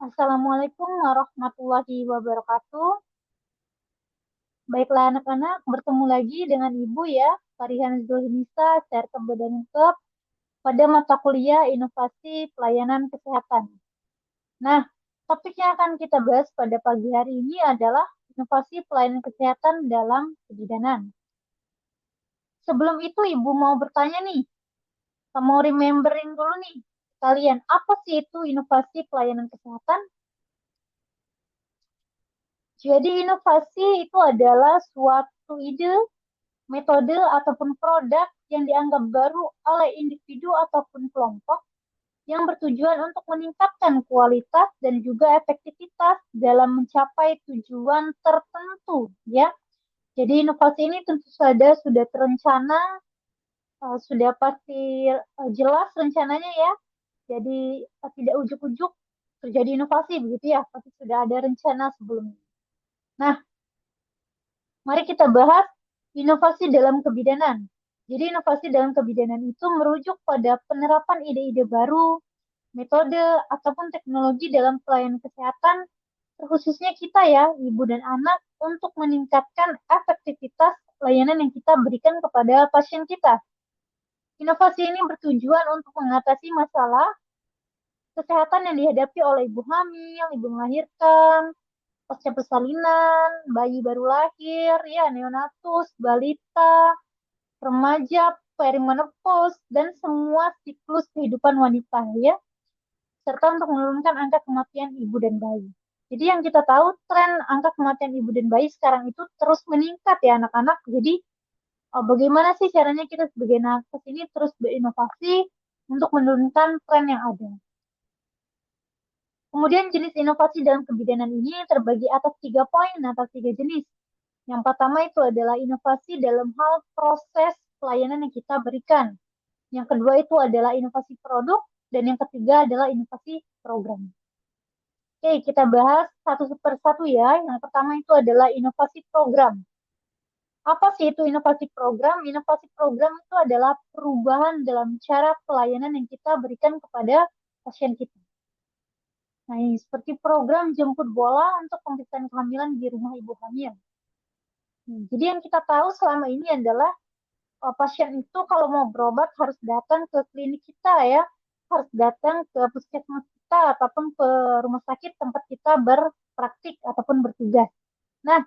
Assalamualaikum warahmatullahi wabarakatuh. Baiklah anak-anak, bertemu lagi dengan Ibu ya, Farihan Zulnisa, Serta Badan pada mata kuliah Inovasi Pelayanan Kesehatan. Nah, topik yang akan kita bahas pada pagi hari ini adalah inovasi pelayanan kesehatan dalam kebidanan. Sebelum itu Ibu mau bertanya nih, mau remembering dulu nih, kalian apa sih itu inovasi pelayanan kesehatan? Jadi inovasi itu adalah suatu ide, metode, ataupun produk yang dianggap baru oleh individu ataupun kelompok yang bertujuan untuk meningkatkan kualitas dan juga efektivitas dalam mencapai tujuan tertentu, ya. Jadi inovasi ini tentu saja sudah terencana, sudah pasti jelas rencananya ya. Jadi tidak ujuk-ujuk terjadi inovasi begitu ya, pasti sudah ada rencana sebelumnya. Nah, mari kita bahas inovasi dalam kebidanan. Jadi inovasi dalam kebidanan itu merujuk pada penerapan ide-ide baru, metode, ataupun teknologi dalam pelayanan kesehatan, khususnya kita ya, ibu dan anak, untuk meningkatkan efektivitas layanan yang kita berikan kepada pasien kita. Inovasi ini bertujuan untuk mengatasi masalah kesehatan yang dihadapi oleh ibu hamil, ibu melahirkan, pasca persalinan, bayi baru lahir, ya neonatus, balita, remaja, perimenopause, dan semua siklus kehidupan wanita ya, serta untuk menurunkan angka kematian ibu dan bayi. Jadi yang kita tahu tren angka kematian ibu dan bayi sekarang itu terus meningkat ya anak-anak. Jadi bagaimana sih caranya kita sebagai nakes ini terus berinovasi untuk menurunkan tren yang ada. Kemudian jenis inovasi dalam kebidanan ini terbagi atas 3 poin atau 3 jenis. Yang pertama itu adalah inovasi dalam hal proses pelayanan yang kita berikan. Yang kedua itu adalah inovasi produk, dan yang ketiga adalah inovasi program. Oke, kita bahas satu per satu ya. Yang pertama itu adalah inovasi program. Apa sih itu inovasi program? Inovasi program itu adalah perubahan dalam cara pelayanan yang kita berikan kepada pasien kita. Nah, ini seperti program jemput bola untuk pemeriksaan kehamilan di rumah ibu hamil. Jadi yang kita tahu selama ini adalah pasien itu kalau mau berobat harus datang ke klinik kita ya, harus datang ke puskesmas kita ataupun ke rumah sakit tempat kita berpraktik ataupun bertugas. Nah,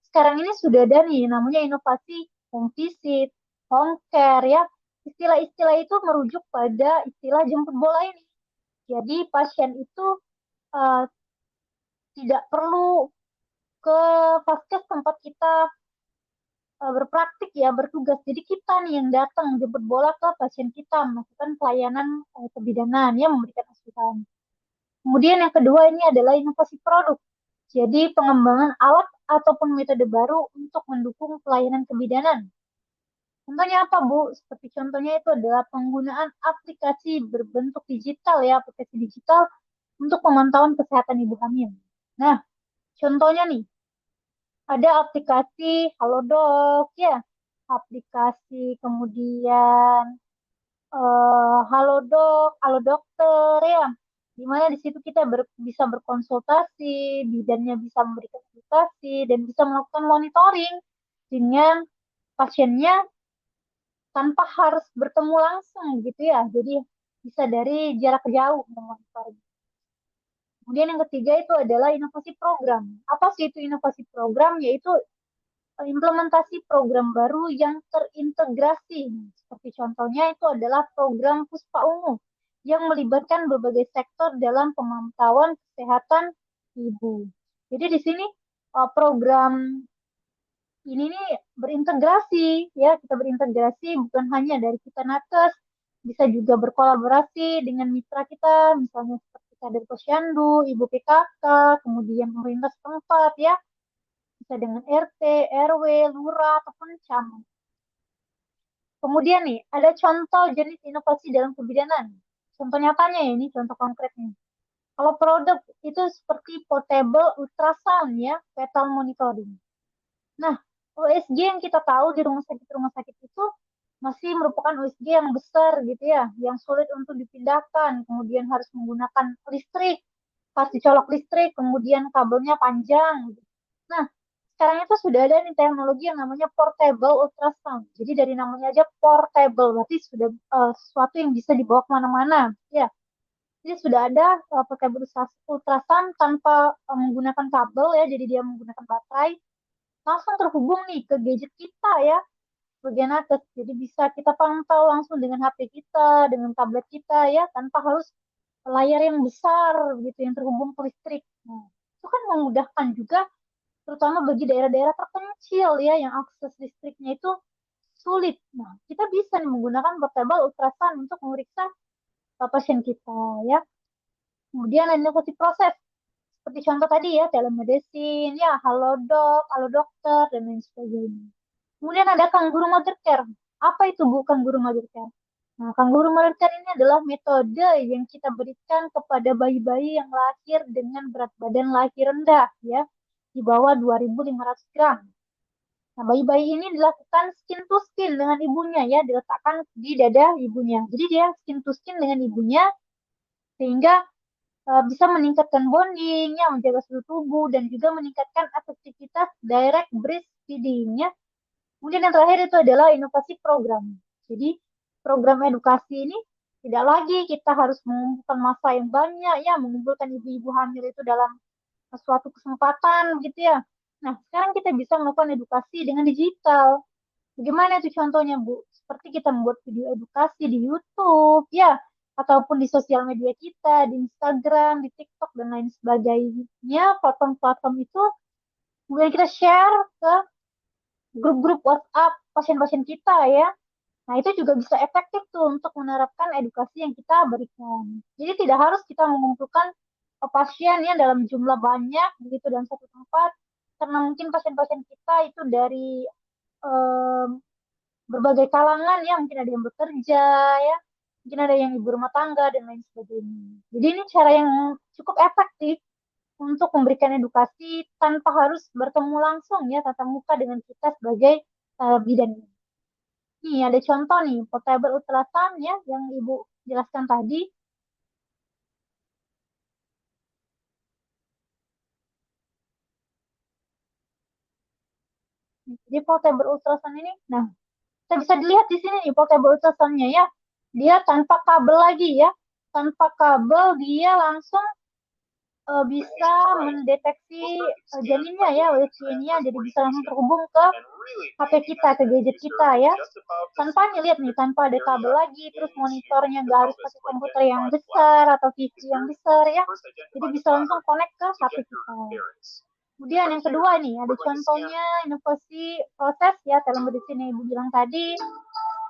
sekarang ini sudah ada nih namanya inovasi home visit, home care ya. Istilah-istilah itu merujuk pada istilah jemput bola ini. Jadi pasien itu uh, tidak perlu ke vaskes tempat kita berpraktik ya, bertugas. Jadi kita nih yang datang jemput bola ke pasien kita, melakukan pelayanan kebidanan ya, memberikan asuhan. Kemudian yang kedua ini adalah inovasi produk. Jadi pengembangan alat ataupun metode baru untuk mendukung pelayanan kebidanan. Contohnya apa, Bu? Seperti contohnya itu adalah penggunaan aplikasi berbentuk digital ya, aplikasi digital untuk pemantauan kesehatan ibu hamil. Nah, contohnya nih, ada aplikasi Halodoc ya, aplikasi kemudian Halodoc, Halodokter ya, di mana di situ kita bisa berkonsultasi, bidannya bisa memberikan konsultasi dan bisa melakukan monitoring dengan pasiennya tanpa harus bertemu langsung gitu ya. Jadi bisa dari jarak jauh memonitoring. Kemudian yang ketiga itu adalah inovasi program. Apa sih itu inovasi program? Yaitu implementasi program baru yang terintegrasi. Seperti contohnya itu adalah program Puspa Ungu yang melibatkan berbagai sektor dalam pemantauan kesehatan ibu. Jadi di sini program ini nih berintegrasi ya, kita berintegrasi bukan hanya dari kita nakes, bisa juga berkolaborasi dengan mitra kita, misalnya seperti Kader Posyandu, Ibu PKK, kemudian pemerintah setempat ya, bisa dengan RT, RW, lurah, ataupun camat. Kemudian nih, ada contoh jenis inovasi dalam kebidanan. Contoh nyatanya ya, ini contoh konkretnya. Kalau produk itu seperti portable ultrasound ya, fetal monitoring. Nah, USG yang kita tahu di rumah sakit itu masih merupakan USG yang besar gitu ya, yang sulit untuk dipindahkan, kemudian harus menggunakan listrik pas dicolok listrik, kemudian kabelnya panjang. Nah, sekarang itu sudah ada nih teknologi yang namanya portable ultrasound. Jadi dari namanya aja portable, berarti sudah sesuatu yang bisa dibawa kemana-mana. Ya, jadi sudah ada portable ultrasound tanpa menggunakan kabel ya, jadi dia menggunakan baterai. Langsung terhubung nih ke gadget kita ya, bagian atas. Jadi bisa kita pantau langsung dengan HP kita, dengan tablet kita ya, tanpa harus layar yang besar gitu yang terhubung ke listrik. Nah, itu kan memudahkan juga terutama bagi daerah-daerah terpencil ya yang akses listriknya itu sulit. Nah, kita bisa nih menggunakan portable ultrasound untuk memeriksa pasien kita ya. Kemudian ada inovasi proses seperti contoh tadi ya telemedicine, ya halodoc, halo dokter dan lain sebagainya. Kemudian ada kangguru mother care. Apa itu Bu kangguru mother care? Nah, kangguru mother care ini adalah metode yang kita berikan kepada bayi-bayi yang lahir dengan berat badan lahir rendah ya, di bawah 2.500 gram. Nah, bayi-bayi ini dilakukan skin to skin dengan ibunya ya, diletakkan di dada ibunya. Jadi dia skin to skin dengan ibunya sehingga bisa meningkatkan bonding, ya, menjaga suhu tubuh dan juga meningkatkan efektivitas direct breastfeeding ya. Kemudian yang terakhir itu adalah inovasi program. Jadi program edukasi ini tidak lagi kita harus mengumpulkan massa yang banyak ya, mengumpulkan ibu-ibu hamil itu dalam suatu kesempatan gitu ya. Nah, sekarang kita bisa melakukan edukasi dengan digital. Bagaimana itu contohnya, Bu? Seperti kita membuat video edukasi di YouTube, ya, ataupun di sosial media kita, di Instagram, di TikTok, dan lain sebagainya, platform-platform itu, kemudian kita share ke grup-grup WhatsApp pasien-pasien kita, ya. Nah, itu juga bisa efektif tuh untuk menerapkan edukasi yang kita berikan. Jadi tidak harus kita mengumpulkan pasien ya dalam jumlah banyak begitu dalam satu tempat, karena mungkin pasien-pasien kita itu dari em, berbagai kalangan ya, mungkin ada yang bekerja ya, mungkin ada yang ibu rumah tangga dan lain sebagainya. Jadi ini cara yang cukup efektif untuk memberikan edukasi tanpa harus bertemu langsung ya tatap muka dengan kita sebagai bidannya. Nih ada contoh nih portable ultrasound ya yang Ibu jelaskan tadi. Jadi portable ultrasound ini, nah kita bisa dilihat di sini nih portable ultrasoundnya ya. Dia tanpa kabel lagi ya, tanpa kabel dia langsung bisa mendeteksi janinnya ya, WC-nya, jadi bisa langsung terhubung ke HP kita, ke gadget kita ya. Tanpa nih lihat nih, tanpa ada kabel lagi, terus monitornya nggak harus pakai komputer yang besar atau TV yang besar ya. Jadi bisa langsung connect ke HP kita. Kemudian yang kedua nih, ada contohnya inovasi proses ya, telemedicine yang Ibu bilang tadi.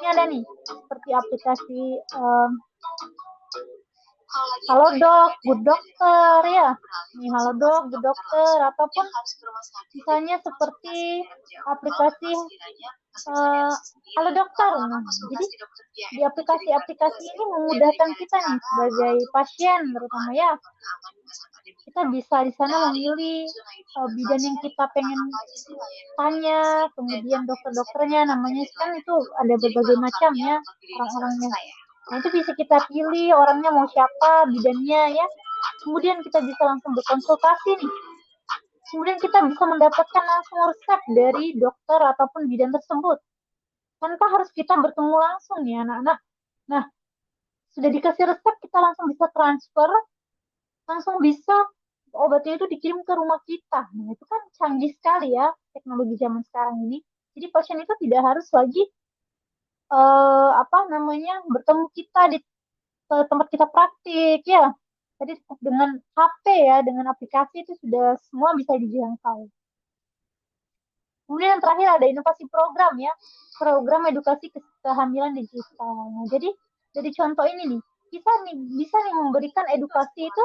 Ini ada nih, seperti aplikasi Halo dok, good dokter ya. Nih halo dok, good dokter ataupun misalnya seperti aplikasi halo dokter. Nah, jadi di aplikasi-aplikasi ini memudahkan kita nih sebagai pasien terutama ya. Kita bisa di sana memilih bidan yang kita pengen tanya, kemudian dokter-dokternya namanya kan itu ada berbagai macam ya orang-orangnya. Nah, itu bisa kita pilih orangnya mau siapa, bidannya ya. Kemudian kita bisa langsung berkonsultasi nih. Kemudian kita bisa mendapatkan langsung resep dari dokter ataupun bidan tersebut. Tanpa harus kita bertemu langsung nih anak-anak. Nah, sudah dikasih resep, kita langsung bisa transfer, langsung bisa obatnya itu dikirim ke rumah kita. Nah, itu kan canggih sekali ya teknologi zaman sekarang ini. Jadi pasien itu tidak harus lagi apa namanya bertemu kita di tempat kita praktik ya. Jadi cukup dengan HP ya, dengan aplikasi itu sudah semua bisa dijangkau. Kemudian yang terakhir ada inovasi program ya, program edukasi kehamilan digital. Nah, jadi dari contoh ini nih, kita nih bisa nih memberikan edukasi itu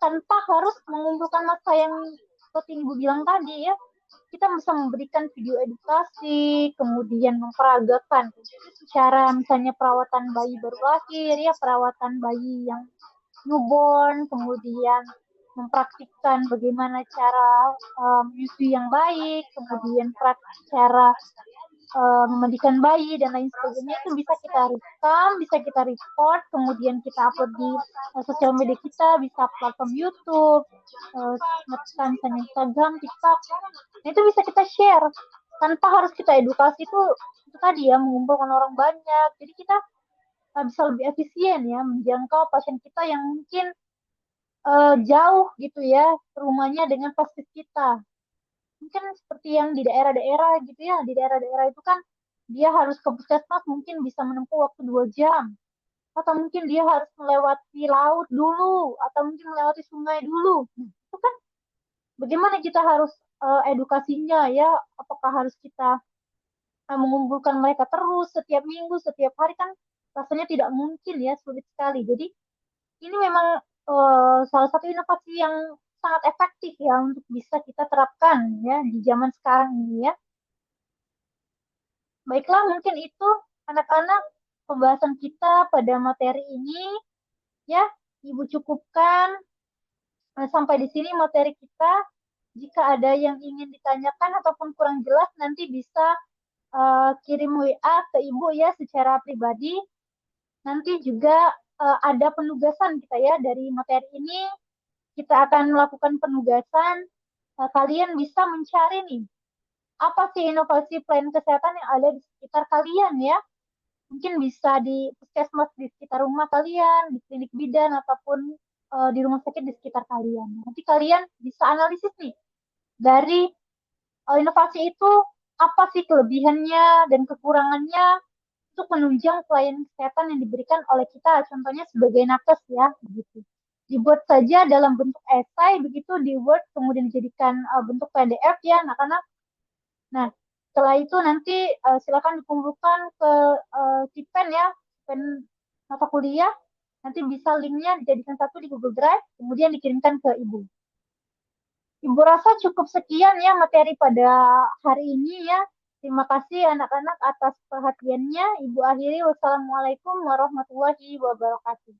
tanpa harus mengumpulkan masa yang seperti Ibu bilang tadi ya. Kita bisa memberikan video edukasi, kemudian memperagakan cara misalnya perawatan bayi baru lahir ya, perawatan bayi yang newborn, kemudian mempraktikkan bagaimana cara menyusui yang baik, kemudian cara memandikan bayi dan lain sebagainya itu bisa kita rekam, bisa kita record, kemudian kita upload di sosial media kita, bisa platform YouTube, misalnya Instagram, TikTok. Nah, itu bisa kita share tanpa harus kita edukasi itu tadi ya mengumpulkan orang banyak. Jadi kita bisa lebih efisien ya menjangkau pasien kita yang mungkin jauh gitu ya rumahnya dengan pasien kita. Mungkin seperti yang di daerah-daerah gitu ya, di daerah-daerah itu kan dia harus ke puskesmas mungkin bisa menempuh waktu 2 jam. Atau mungkin dia harus melewati laut dulu, atau mungkin melewati sungai dulu. Nah, itu kan bagaimana kita harus edukasinya ya, apakah harus kita mengumpulkan mereka terus setiap minggu, setiap hari kan rasanya tidak mungkin ya, sulit sekali. Jadi ini memang salah satu inovasi yang sangat efektif ya untuk bisa kita terapkan ya di zaman sekarang ini ya. Baiklah, mungkin itu anak-anak pembahasan kita pada materi ini ya. Ibu cukupkan sampai di sini materi kita. Jika ada yang ingin ditanyakan ataupun kurang jelas, nanti bisa kirim WA ke Ibu ya secara pribadi. Nanti juga ada penugasan kita ya dari materi ini. Kita akan melakukan penugasan. Kalian bisa mencari nih, apa sih inovasi pelayanan kesehatan yang ada di sekitar kalian ya. Mungkin bisa di puskesmas di sekitar rumah kalian, di klinik bidan, ataupun di rumah sakit di sekitar kalian. Nanti kalian bisa analisis nih, dari inovasi itu apa sih kelebihannya dan kekurangannya untuk menunjang pelayanan kesehatan yang diberikan oleh kita, contohnya sebagai nakes ya, begitu. Dibuat saja dalam bentuk esai, begitu di Word, kemudian dijadikan bentuk PDF ya, anak-anak. Nah, setelah itu nanti silakan dikumpulkan ke Cipen ya, Cipen mata kuliah. Nanti bisa linknya dijadikan satu di Google Drive, kemudian dikirimkan ke Ibu. Ibu rasa cukup sekian ya materi pada hari ini ya. Terima kasih anak-anak atas perhatiannya. Ibu akhiri, wassalamualaikum warahmatullahi wabarakatuh.